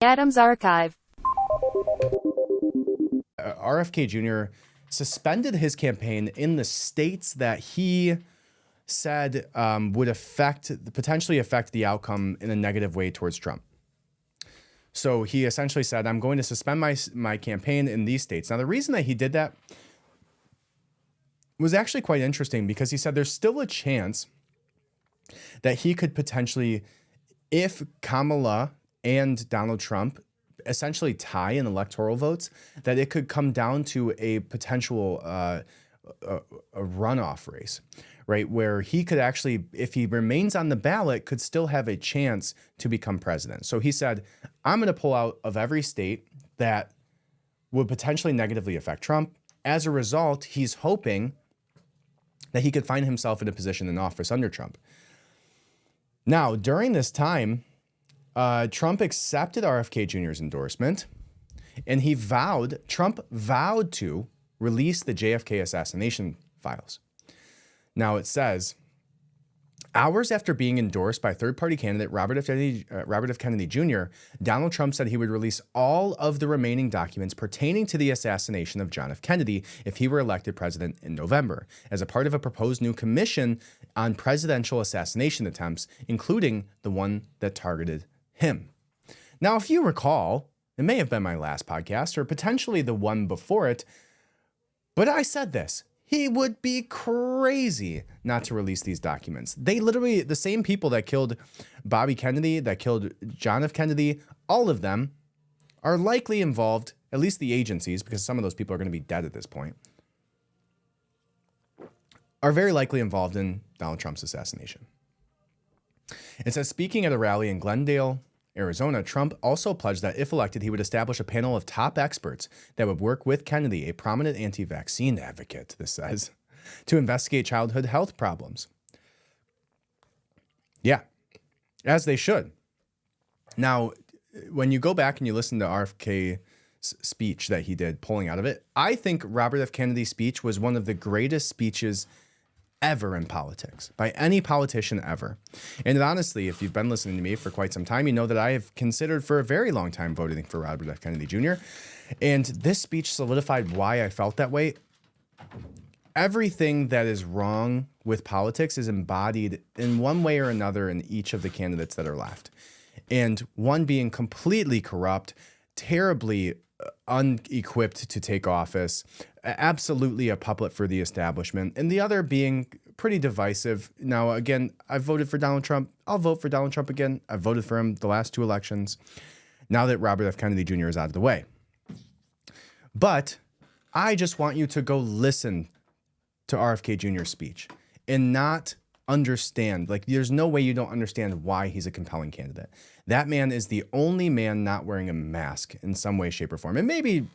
Adams Archive. RFK Jr. suspended his campaign in the states that he said would potentially affect the outcome in a negative way towards Trump. So he essentially said, I'm going to suspend my campaign in these states. Now, the reason that he did that was actually quite interesting because he said there's still a chance that he could potentially, if Kamala and Donald Trump essentially tie in electoral votes, that it could come down to a potential a runoff race, right? Where he could actually, if he remains on the ballot, could still have a chance to become president. So he said, I'm going to pull out of every state that would potentially negatively affect Trump. As a result, he's hoping that he could find himself in a position in office under Trump. Now, during this time, Trump accepted RFK Jr.'s endorsement, and Trump vowed to release the JFK assassination files. Now it says, hours after being endorsed by third-party candidate Robert F. Kennedy Jr., Donald Trump said he would release all of the remaining documents pertaining to the assassination of John F. Kennedy if he were elected president in November, as a part of a proposed new commission on presidential assassination attempts, including the one that targeted him. Now, if you recall, it may have been my last podcast or potentially the one before it, but I said this. He would be crazy not to release these documents. They literally, the same people that killed Bobby Kennedy, that killed John F. Kennedy, all of them are likely involved, at least the agencies, because some of those people are going to be dead at this point, are very likely involved in Donald Trump's assassination. It says, speaking at a rally in Glendale, Arizona, Trump also pledged that if elected, he would establish a panel of top experts that would work with Kennedy, a prominent anti-vaccine advocate, this says, to investigate childhood health problems. Yeah, as they should. Now, when you go back and you listen to RFK's speech that he did, pulling out of it, I think Robert F. Kennedy's speech was one of the greatest speeches ever in politics, by any politician ever. And honestly, if you've been listening to me for quite some time, you know that I have considered for a very long time voting for Robert F. Kennedy Jr. And this speech solidified why I felt that way. Everything that is wrong with politics is embodied in one way or another in each of the candidates that are left. And one being completely corrupt, terribly unequipped to take office, absolutely a puppet for the establishment, and the other being pretty divisive. Now, again, I've voted for Donald Trump. I'll vote for Donald Trump again. I've voted for him the last two elections, now that Robert F. Kennedy Jr. is out of the way. But I just want you to go listen to RFK Jr.'s speech and not understand. Like, there's no way you don't understand why he's a compelling candidate. That man is the only man not wearing a mask in some way, shape, or form. And maybe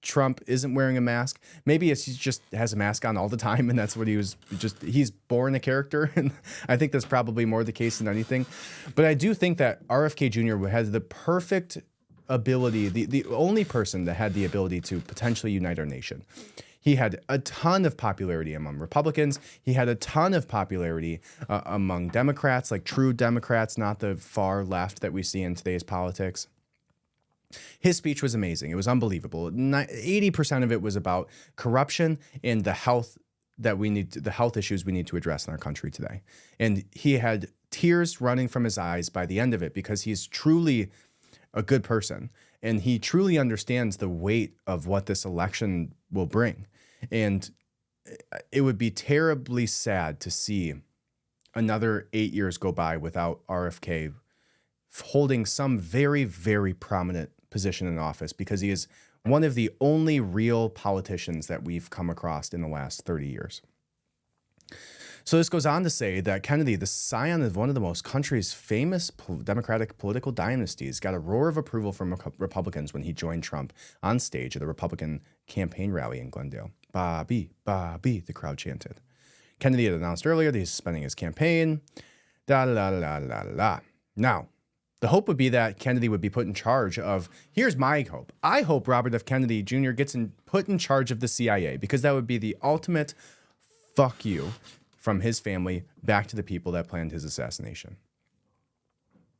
Trump isn't wearing a mask. Maybe he just has a mask on all the time, and that's what he's born a character. And I think that's probably more the case than anything. But I do think that RFK Jr. has the perfect ability, the only person that had the ability to potentially unite our nation. He had a ton of popularity among Republicans. He had a ton of popularity among Democrats, like true Democrats, not the far left that we see in today's politics. His speech was amazing. It was unbelievable. 80% of it was about corruption and the health issues we need to address in our country today. And he had tears running from his eyes by the end of it because he's truly a good person. And he truly understands the weight of what this election will bring. And it would be terribly sad to see another 8 years go by without RFK holding some very, very prominent position in office, because he is one of the only real politicians that we've come across in the last 30 years. So this goes on to say that Kennedy, the scion of one of the most country's famous Democratic political dynasties, got a roar of approval from Republicans when he joined Trump on stage at a Republican campaign rally in Glendale. Bobby, Bobby, the crowd chanted. Kennedy had announced earlier that he's suspending his campaign. Now, the hope would be that Kennedy would be put in charge of, here's my hope. I hope Robert F. Kennedy Jr. gets put in charge of the CIA, because that would be the ultimate fuck you from his family back to the people that planned his assassination.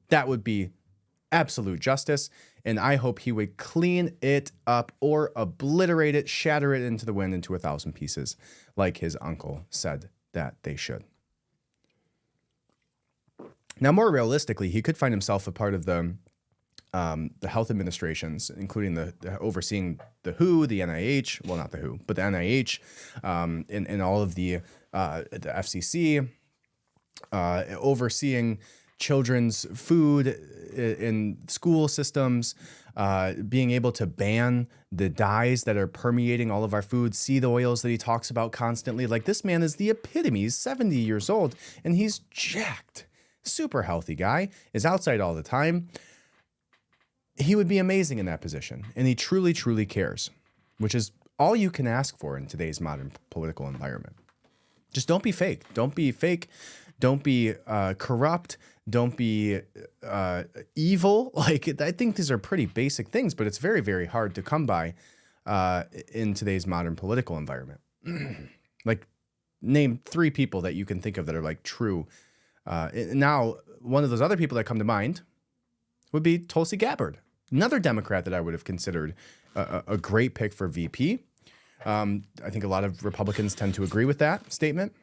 That would be absolute justice, and I hope he would clean it up or obliterate it, shatter it into the wind into 1,000 pieces, like his uncle said that they should. Now, more realistically, he could find himself a part of the health administrations, including the overseeing the WHO, the NIH, well, not the WHO, but the NIH, and all of the FCC, overseeing children's food in school systems, being able to ban the dyes that are permeating all of our food, seed oils that he talks about constantly. Like, this man is the epitome. He's 70 years old and he's jacked. Super healthy guy, is outside all the time. He would be amazing in that position, and he truly, truly cares, which is all you can ask for in today's modern political environment. Just don't be fake. Don't be fake. Don't be corrupt. Don't be evil. Like, I think these are pretty basic things, but it's very, very hard to come by in today's modern political environment. Like, name 3 people that you can think of that are like true. Now, one of those other people that come to mind would be Tulsi Gabbard, another Democrat that I would have considered a great pick for VP. I think a lot of Republicans tend to agree with that statement.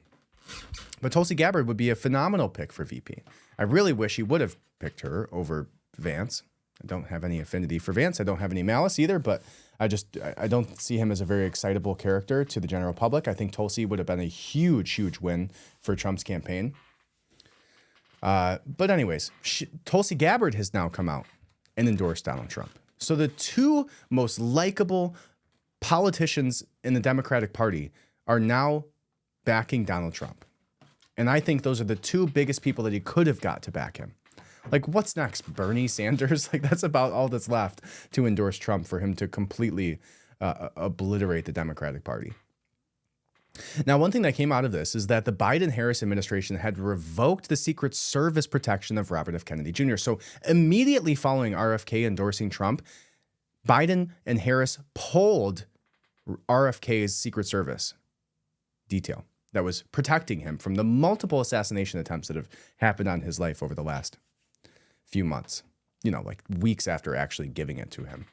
But Tulsi Gabbard would be a phenomenal pick for VP. I really wish he would have picked her over Vance. I don't have any affinity for Vance. I don't have any malice either, but I don't see him as a very excitable character to the general public. I think Tulsi would have been a huge, huge win for Trump's campaign. But anyways, Tulsi Gabbard has now come out and endorsed Donald Trump. So the 2 most likable politicians in the Democratic Party are now backing Donald Trump. And I think those are the 2 biggest people that he could have got to back him. Like, what's next? Bernie Sanders? Like, that's about all that's left to endorse Trump for him to completely obliterate the Democratic Party. Now, one thing that came out of this is that the Biden-Harris administration had revoked the Secret Service protection of Robert F. Kennedy Jr. So immediately following RFK endorsing Trump, Biden and Harris pulled RFK's Secret Service detail that was protecting him from the multiple assassination attempts that have happened on his life over the last few months, like weeks after actually giving it to him.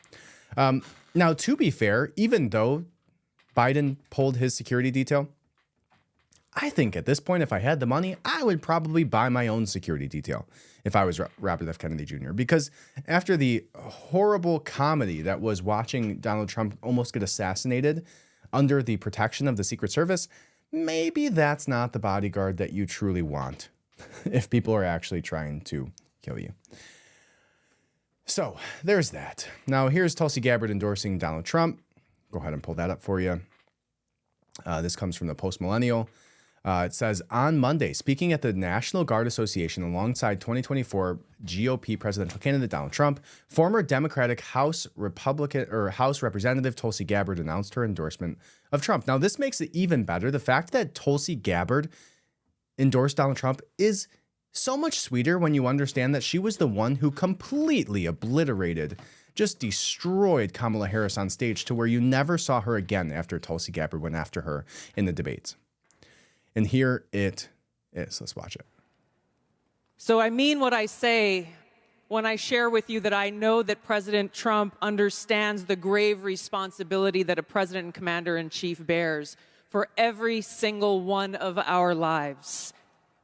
Now, to be fair, even though Biden pulled his security detail, I think at this point, if I had the money, I would probably buy my own security detail if I was Robert F. Kennedy Jr. Because after the horrible comedy that was watching Donald Trump almost get assassinated under the protection of the Secret Service, maybe that's not the bodyguard that you truly want if people are actually trying to kill you. So there's that. Now here's Tulsi Gabbard endorsing Donald Trump. Go ahead and pull that up for you. This comes from the Post Millennial. It says, on Monday, speaking at the National Guard Association alongside 2024 GOP presidential candidate Donald Trump, former Democratic House Representative Tulsi Gabbard announced her endorsement of Trump. Now, this makes it even better. The fact that Tulsi Gabbard endorsed Donald Trump is so much sweeter when you understand that she was the one who completely obliterated, just destroyed Kamala Harris on stage to where you never saw her again after Tulsi Gabbard went after her in the debates. And here it is. Let's watch it. So I mean what I say when I share with you that I know that President Trump understands the grave responsibility that a president and commander-in-chief bears for every single one of our lives.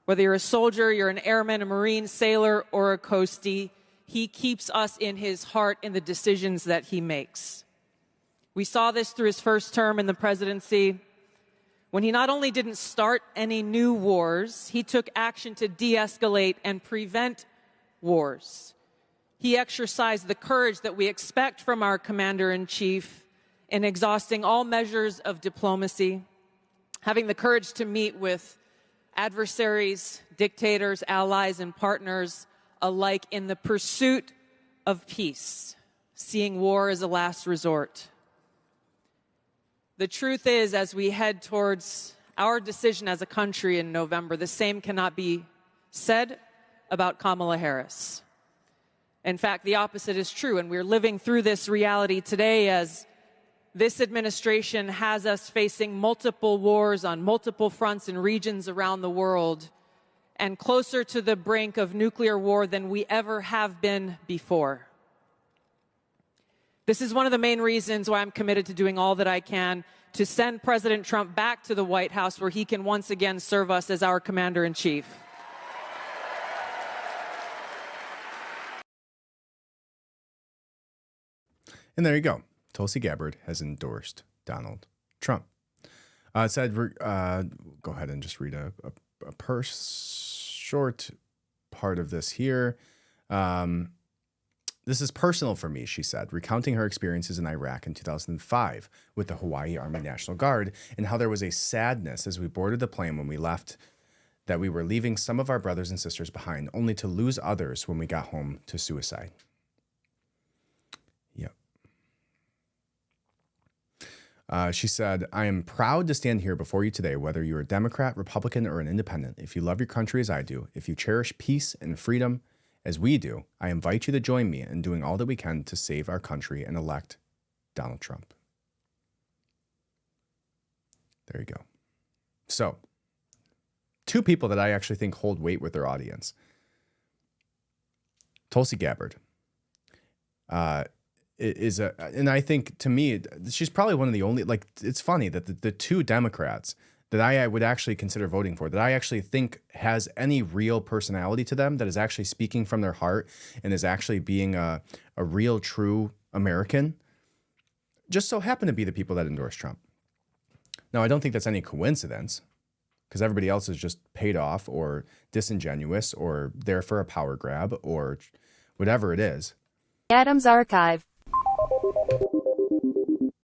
Whether you're a soldier, you're an airman, a Marine, sailor, or a coastie, he keeps us in his heart in the decisions that he makes. We saw this through his first term in the presidency, when he not only didn't start any new wars, he took action to de-escalate and prevent wars. He exercised the courage that we expect from our commander-in-chief in exhausting all measures of diplomacy, having the courage to meet with adversaries, dictators, allies, and partners alike in the pursuit of peace, seeing war as a last resort. The truth is, as we head towards our decision as a country in November, the same cannot be said about Kamala Harris. In fact, the opposite is true, and we're living through this reality today as this administration has us facing multiple wars on multiple fronts and regions around the world. and closer to the brink of nuclear war than we ever have been before. This is one of the main reasons why I'm committed to doing all that I can to send President Trump back to the White House, where he can once again serve us as our commander-in-chief. And there you go. Tulsi Gabbard has endorsed Donald Trump. It said, go ahead and just read a short part of this here. This is personal for me, she said, recounting her experiences in Iraq in 2005 with the Hawaii Army National Guard and how there was a sadness as we boarded the plane when we left that we were leaving some of our brothers and sisters behind, only to lose others when we got home to suicide. Yep. She said, I am proud to stand here before you today, whether you're a Democrat, Republican, or an independent. If you love your country as I do, if you cherish peace and freedom as we do, I invite you to join me in doing all that we can to save our country and elect Donald Trump. There you go. So, two people that I actually think hold weight with their audience. Tulsi Gabbard and I think, to me, she's probably one of the only, like, it's funny that the two Democrats that I would actually consider voting for, that I actually think has any real personality to them, that is actually speaking from their heart and is actually being a real, true American, just so happen to be the people that endorse Trump. Now, I don't think that's any coincidence, because everybody else is just paid off or disingenuous or there for a power grab or whatever it is. Adams Archive.